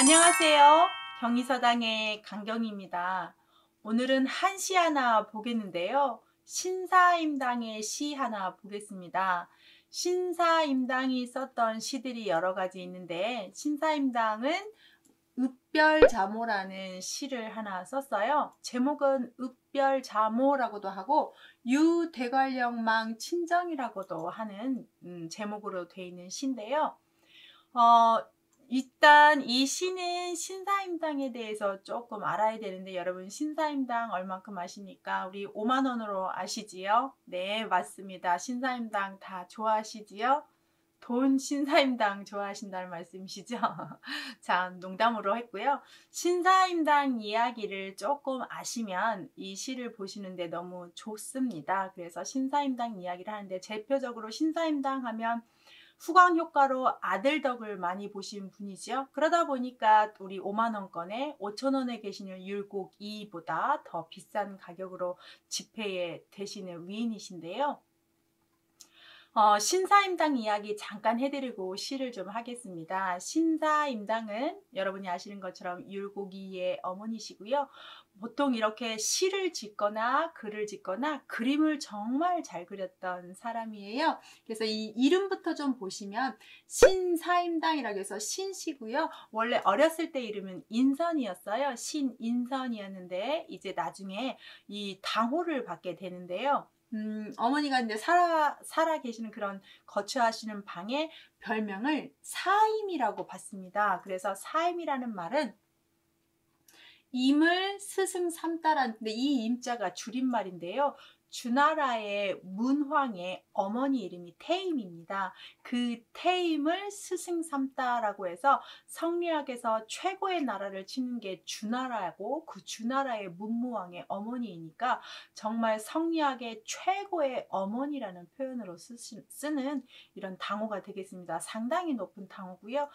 안녕하세요. 경의서당의 강경입니다. 오늘은 한 시 하나 보겠는데요. 신사임당의 시 하나 보겠습니다. 신사임당이 썼던 시들이 여러 가지 있는데 신사임당은 읍별자모라는 시를 하나 썼어요. 제목은 읍별자모라고도 하고 유대관령망 친정이라고도 하는 제목으로 되어 있는 시인데요. 일단 이 시는 신사임당에 대해서 조금 알아야 되는데, 여러분 신사임당 얼만큼 아십니까? 우리 5만 원으로 아시지요? 네, 맞습니다. 신사임당 다 좋아하시지요? 돈 신사임당 좋아하신다는 말씀이시죠? 자, 농담으로 했고요. 신사임당 이야기를 조금 아시면 이 시를 보시는데 너무 좋습니다. 그래서 신사임당 이야기를 하는데, 대표적으로 신사임당 하면 후광 효과로 아들 덕을 많이 보신 분이죠. 그러다 보니까 우리 5만 원권에 5천 원에 계시는 율곡 2보다 더 비싼 가격으로 집회에 되시는 위인이신데요. 신사임당 이야기 잠깐 해드리고 시를 좀 하겠습니다. 신사임당은 여러분이 아시는 것처럼 율곡이의 어머니시고요. 보통 이렇게 시를 짓거나 글을 짓거나 그림을 정말 잘 그렸던 사람이에요. 그래서 이 이름부터 좀 보시면 신사임당이라고 해서 신씨고요. 원래 어렸을 때 이름은 인선이었어요. 신인선이었는데 이제 나중에 이 당호를 받게 되는데요. 어머니가 이제 살아 계시는 그런 거처하시는 방에 별명을 사임이라고 받습니다. 그래서 사임이라는 말은 임을 스승 삼다라는데, 이 임자가 줄임말인데요. 주나라의 문황의 어머니 이름이 태임입니다. 그 태임을 스승 삼다라고 해서 성리학에서 최고의 나라를 치는 게 주나라고, 그 주나라의 문무왕의 어머니이니까 정말 성리학의 최고의 어머니라는 표현으로 쓰는 이런 당호가 되겠습니다. 상당히 높은 당호고요.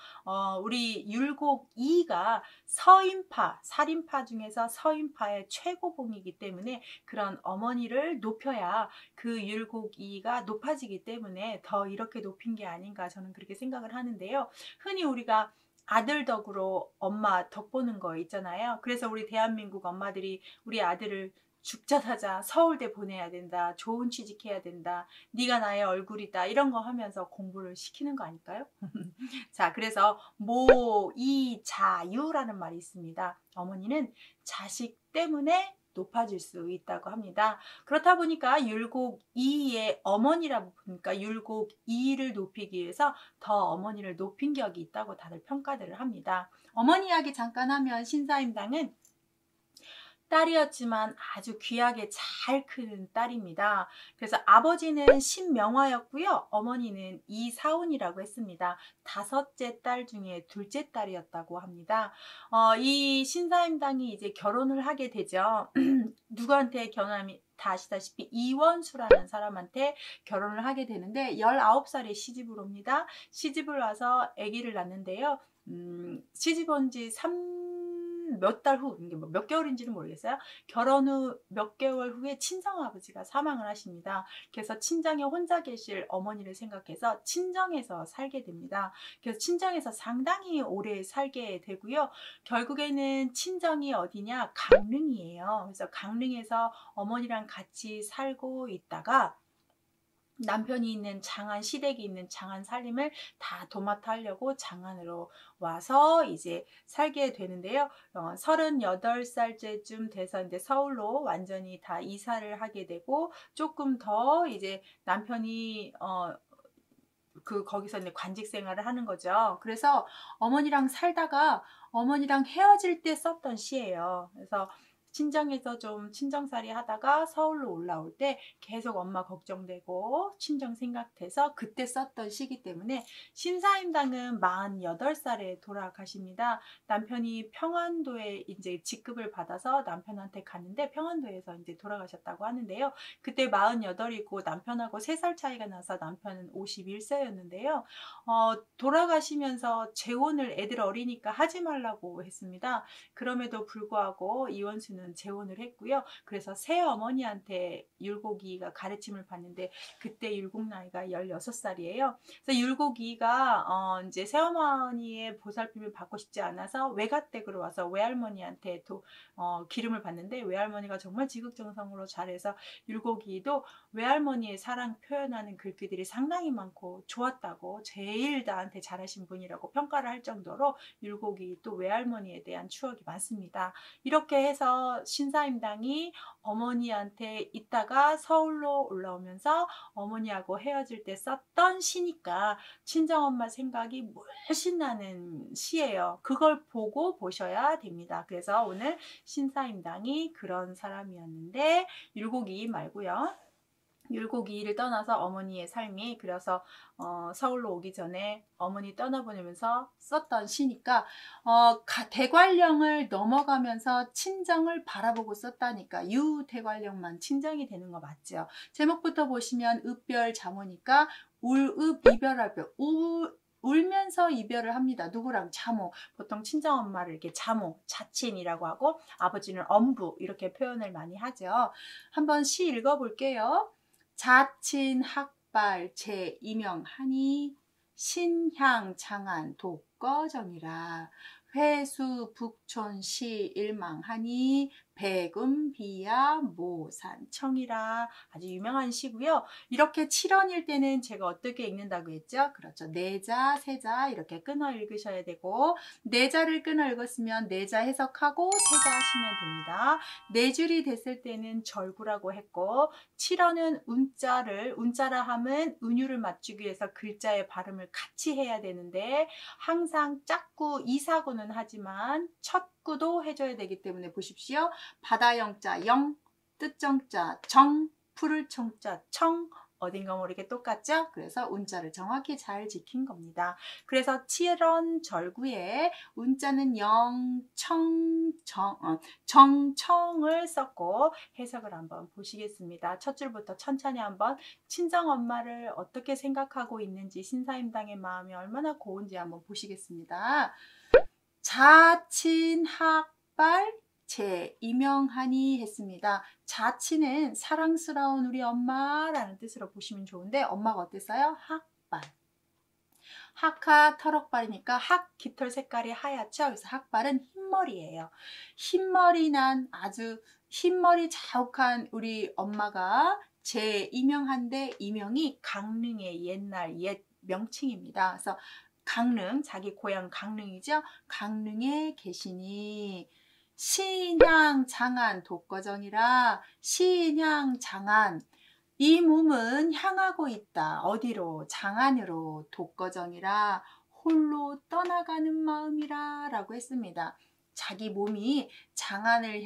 우리 율곡 2가 서인파, 살인파 중에서 서인파의 최고봉이기 때문에 그런 어머니를 높여야 그 율곡이가 높아지기 때문에 더 이렇게 높인 게 아닌가, 저는 그렇게 생각을 하는데요. 흔히 우리가 아들 덕으로 엄마 덕 보는 거 있잖아요. 그래서 우리 대한민국 엄마들이 우리 아들을 죽자 사자 서울대 보내야 된다, 좋은 취직해야 된다, 네가 나의 얼굴이다, 이런 거 하면서 공부를 시키는 거 아닐까요? 자, 그래서 모이자유라는 말이 있습니다. 어머니는 자식 때문에 높아질 수 있다고 합니다. 그렇다 보니까 율곡 2의 어머니라 보니까 율곡 2를 높이기 위해서 더 어머니를 높인 격이 있다고 다들 평가들을 합니다. 어머니 이야기 잠깐 하면 신사임당은 딸이었지만 아주 귀하게 잘 크는 딸입니다. 그래서 아버지는 신명화였고요. 어머니는 이사운이라고 했습니다. 5째 딸 중에 둘째 딸이었다고 합니다. 이 신사임당이 이제 결혼을 하게 되죠. 누구한테 결혼하면 다 아시다시피 이원수라는 사람한테 결혼을 하게 되는데 19살에 시집을 옵니다. 시집을 와서 아기를 낳는데요. 시집 온 지 몇 달 후, 몇 개월인지는 모르겠어요. 결혼 후 몇 개월 후에 친정아버지가 사망을 하십니다. 그래서 친정에 혼자 계실 어머니를 생각해서 친정에서 살게 됩니다. 그래서 친정에서 상당히 오래 살게 되고요. 결국에는 친정이 어디냐? 강릉이에요. 그래서 강릉에서 어머니랑 같이 살고 있다가 남편이 있는 장안, 시댁이 있는 장안 살림을 다 도맡아 하려고 장안으로 와서 이제 살게 되는데요. 38살째쯤 돼서 이제 서울로 완전히 다 이사를 하게 되고, 조금 더 이제 남편이 거기서 이제 관직 생활을 하는 거죠. 그래서 어머니랑 살다가 어머니랑 헤어질 때 썼던 시예요. 그래서 친정에서 좀 친정살이 하다가 서울로 올라올 때 계속 엄마 걱정되고 친정 생각돼서 그때 썼던 시기 때문에, 신사임당은 48살에 돌아가십니다. 남편이 평안도에 이제 직급을 받아서 남편한테 갔는데 평안도에서 이제 돌아가셨다고 하는데요. 그때 48이고 남편하고 3살 차이가 나서 남편은 51세였는데요. 돌아가시면서 재혼을 애들 어리니까 하지 말라고 했습니다. 그럼에도 불구하고 이원수는 저는 재혼을 했고요. 그래서 새어머니한테 율곡이가 가르침을 받는데 그때 율곡 나이가 16살이에요. 그래서 율곡이가 이제 새어머니의 보살핌을 받고 싶지 않아서 외가댁으로 와서 외할머니한테 기름을 받는데 외할머니가 정말 지극정성으로 잘해서 율곡이도 외할머니의 사랑 표현하는 글귀들이 상당히 많고 좋았다고, 제일 나한테 잘하신 분이라고 평가를 할 정도로 율곡이 또 외할머니에 대한 추억이 많습니다. 이렇게 해서 신사임당이 어머니한테 있다가 서울로 올라오면서 어머니하고 헤어질 때 썼던 시니까 친정엄마 생각이 물씬 나는 시예요. 그걸 보고 보셔야 됩니다. 그래서 오늘 신사임당이 그런 사람이었는데 율곡이 말고요. 율곡이를 떠나서 어머니의 삶이, 그래서 서울로 오기 전에 어머니 떠나보내면서 썼던 시니까 대관령을 넘어가면서 친정을 바라보고 썼다니까 유대관령만 친정이 되는 거 맞죠? 제목부터 보시면 읍별 자모니까 울읍 이별할별, 울면서 이별을 합니다. 누구랑? 자모. 보통 친정엄마를 이렇게 자모, 자친이라고 하고 아버지는 엄부 이렇게 표현을 많이 하죠. 한번 시 읽어볼게요. 자친 학발 제 이명하니 신향 장안 독거정이라 회수 북촌 시 일망하니 백음 비야 모산청이라. 아주 유명한 시고요. 이렇게 7원일 때는 제가 어떻게 읽는다고 했죠? 그렇죠. 내자, 세자 이렇게 끊어 읽으셔야 되고, 내자를 끊어 읽었으면 내자 해석하고 세자 하시면 됩니다. 네 줄이 됐을 때는 절구라고 했고, 7원은 운자라 함은 은유를 맞추기 위해서 글자의 발음을 같이 해야 되는데 항상 짝구 이사구는 하지만 첫 구도 해줘야 되기 때문에 보십시오. 바다영자 영, 뜻정자 정, 푸를 청자 청, 어딘가 모르게 똑같죠? 그래서 운자를 정확히 잘 지킨 겁니다. 그래서 7원 절구에 운자는 영, 청, 정청을 썼고 해석을 한번 보시겠습니다. 첫 줄부터 천천히 한번 친정엄마를 어떻게 생각하고 있는지, 신사임당의 마음이 얼마나 고운지 한번 보시겠습니다. 자친학발 제 이명하니 했습니다. 자친은 사랑스러운 우리 엄마라는 뜻으로 보시면 좋은데 엄마가 어땠어요? 학발. 학학 터럭발이니까 학 깃털 색깔이 하얗죠. 그래서 학발은 흰머리예요. 흰머리 난 아주 흰머리 자욱한 우리 엄마가 제 이명한데, 이명이 강릉의 옛날 옛 명칭입니다. 그래서 강릉, 자기 고향 강릉이죠. 강릉에 계시니 신향 장안 독거정이라. 신향 장안, 이 몸은 향하고 있다. 어디로? 장안으로. 독거정이라 홀로 떠나가는 마음이라 라고 했습니다. 자기 몸이 장안을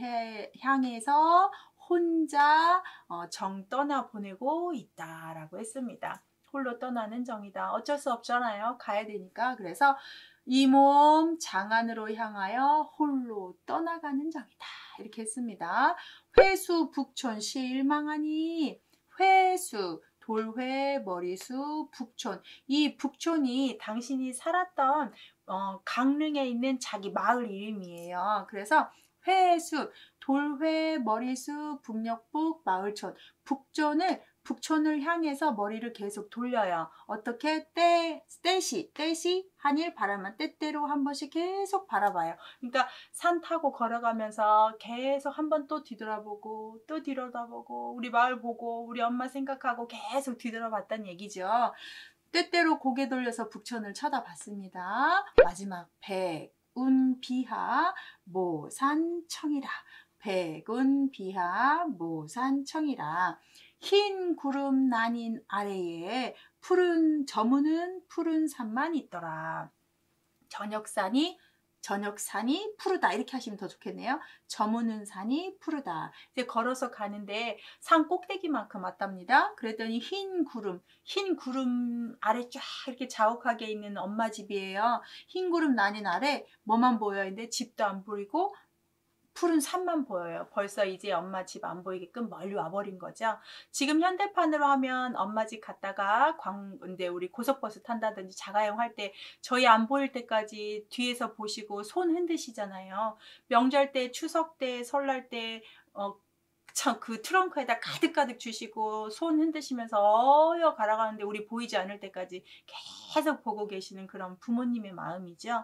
향해서 혼자 정 떠나보내고 있다 라고 했습니다. 홀로 떠나는 정이다. 어쩔 수 없잖아요. 가야 되니까. 그래서 이 몸 장안으로 향하여 홀로 떠나가는 정이다. 이렇게 했습니다. 회수 북촌 실망하니, 회수 돌회 머리수 북촌, 이 북촌이 당신이 살았던 강릉에 있는 자기 마을 이름이에요. 그래서 회수 돌회 머리수 북녘북 마을촌, 북촌을 향해서 머리를 계속 돌려요. 어떻게? 떼시 하늘 바라만 때때로 한 번씩 계속 바라봐요. 그러니까 산 타고 걸어가면서 계속 한 번 또 뒤돌아보고 또 뒤돌아보고 우리 마을 보고 우리 엄마 생각하고 계속 뒤돌아봤다는 얘기죠. 때때로 고개 돌려서 북촌을 쳐다봤습니다. 마지막 백운비하 모산청이라. 백운비하 모산청이라. 흰 구름 나뉜 아래에 푸른 저무는 푸른 산만 있더라. 저녁산이 푸르다 이렇게 하시면 더 좋겠네요. 저무는 산이 푸르다. 이제 걸어서 가는데 산 꼭대기만큼 왔답니다. 그랬더니 흰 구름 아래 쫙 이렇게 자욱하게 있는 엄마 집이에요. 흰 구름 나뉜 아래 뭐만 보여 있는데 집도 안 보이고 푸른 산만 보여요. 벌써 이제 엄마 집 안 보이게끔 멀리 와버린 거죠. 지금 현대판으로 하면 엄마 집 갔다가 근데 우리 고속버스 탄다든지 자가용 할 때 저희 안 보일 때까지 뒤에서 보시고 손 흔드시잖아요. 명절 때, 추석 때, 설날 때, 참 그 트렁크에다 가득가득 주시고 손 흔드시면서 어여 가라가는데 우리 보이지 않을 때까지 계속 보고 계시는 그런 부모님의 마음이죠.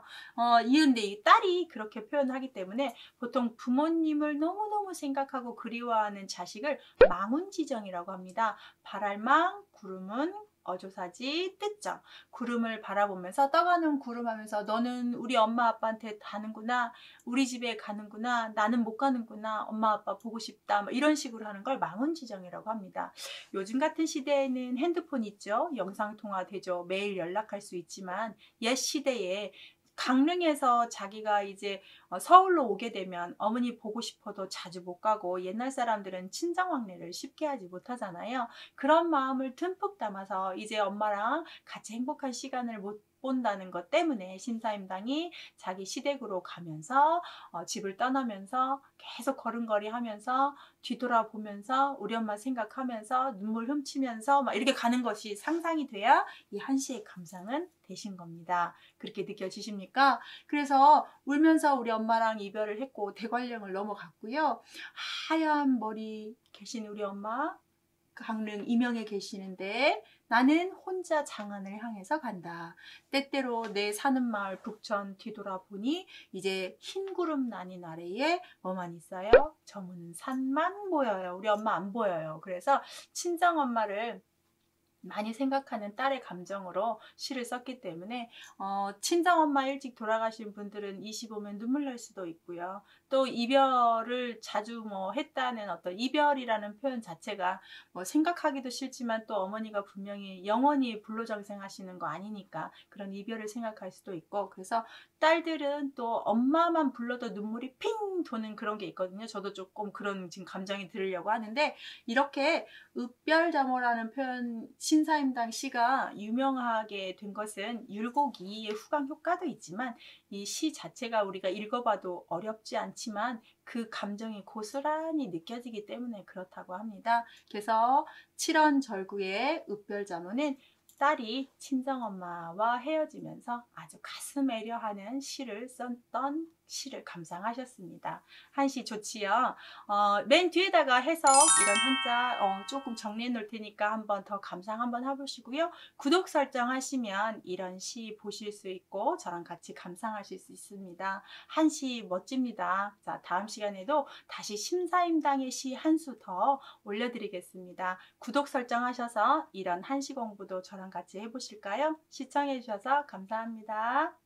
근데 이 딸이 그렇게 표현하기 때문에 보통 부모님을 너무너무 생각하고 그리워하는 자식을 망운지정이라고 합니다. 발알망, 구름은 어조사지, 뜻정. 구름을 바라보면서 떠가는 구름 하면서 너는 우리 엄마 아빠한테 가는구나. 우리 집에 가는구나. 나는 못 가는구나. 엄마 아빠 보고 싶다. 뭐 이런 식으로 하는 걸 망운지정이라고 합니다. 요즘 같은 시대에는 핸드폰 있죠. 영상통화 되죠. 매일 연락할 수 있지만 옛 시대에 강릉에서 자기가 이제 서울로 오게 되면 어머니 보고 싶어도 자주 못 가고 옛날 사람들은 친정왕래를 쉽게 하지 못하잖아요. 그런 마음을 듬뿍 담아서 이제 엄마랑 같이 행복한 시간을 못 본다는 것 때문에 신사임당이 자기 시댁으로 가면서 집을 떠나면서 계속 걸음걸이 하면서 뒤돌아보면서 우리 엄마 생각하면서 눈물 훔치면서 막 이렇게 가는 것이 상상이 돼야 이 한시의 감상은 되신 겁니다. 그렇게 느껴지십니까? 그래서 울면서 우리 엄마랑 이별을 했고 대관령을 넘어갔고요. 하얀 머리 계신 우리 엄마 강릉 임영에 계시는데 나는 혼자 장안을 향해서 간다. 때때로 내 사는 마을 북천 뒤돌아보니 이제 흰 구름 나뉜 아래에 뭐만 있어요? 저문 산만 보여요. 우리 엄마 안 보여요. 그래서 친정엄마를 많이 생각하는 딸의 감정으로 시를 썼기 때문에 친정엄마 일찍 돌아가신 분들은 이 시 보면 눈물 날 수도 있고요. 또 이별을 자주 했다는 어떤 이별이라는 표현 자체가 생각하기도 싫지만 또 어머니가 분명히 영원히 불로장생하시는 거 아니니까 그런 이별을 생각할 수도 있고 그래서 딸들은 또 엄마만 불러도 눈물이 핑 도는 그런 게 있거든요. 저도 조금 그런 지금 감정이 들으려고 하는데 이렇게 읍별자모라는 표현 신사임당 시가 유명하게 된 것은 율곡이의 후광 효과도 있지만 이 시 자체가 우리가 읽어봐도 어렵지 않지만 그 감정이 고스란히 느껴지기 때문에 그렇다고 합니다. 그래서 칠원절구의 읍별자모는 딸이 친정엄마와 헤어지면서 아주 가슴 애려하는 시를 썼던 시를 감상하셨습니다. 한시 좋지요? 맨 뒤에다가 해석 이런 한자 조금 정리해 놓을 테니까 한번 더 감상 한번 해보시고요. 구독 설정하시면 이런 시 보실 수 있고 저랑 같이 감상하실 수 있습니다. 한시 멋집니다. 자, 다음 시간에도 다시 신사임당의 시 한 수 더 올려드리겠습니다. 구독 설정하셔서 이런 한시 공부도 저랑 같이 해보실까요? 시청해 주셔서 감사합니다.